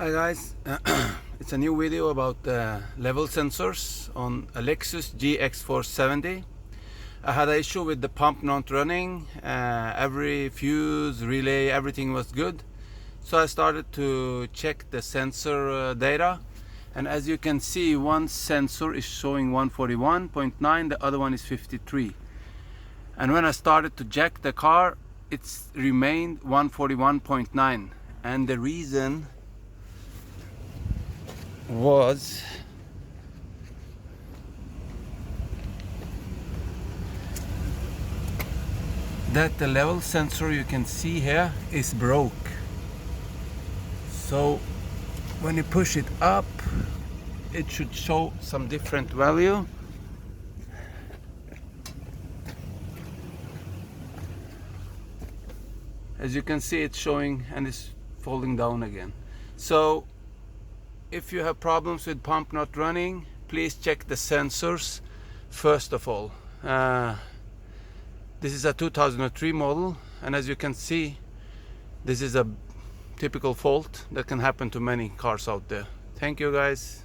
Hi guys, it's a new video about level sensors on a Lexus gx470. I had an issue with the pump not running. Every fuse, relay, everything was good. So I started to check the sensor data, and as you can see, one sensor is showing 141.9, the other one is 53. And when I started to jack the car, it's remained 141.9, and the reason was that the level sensor you can see here is broke. So when you push it up, it should show some different value. As you can see, it's showing and it's falling down again. So if you have problems with pump not running, please check the sensors first of all. This is a 2003 model, and as you can see, this is a typical fault that can happen to many cars out there. Thank you guys.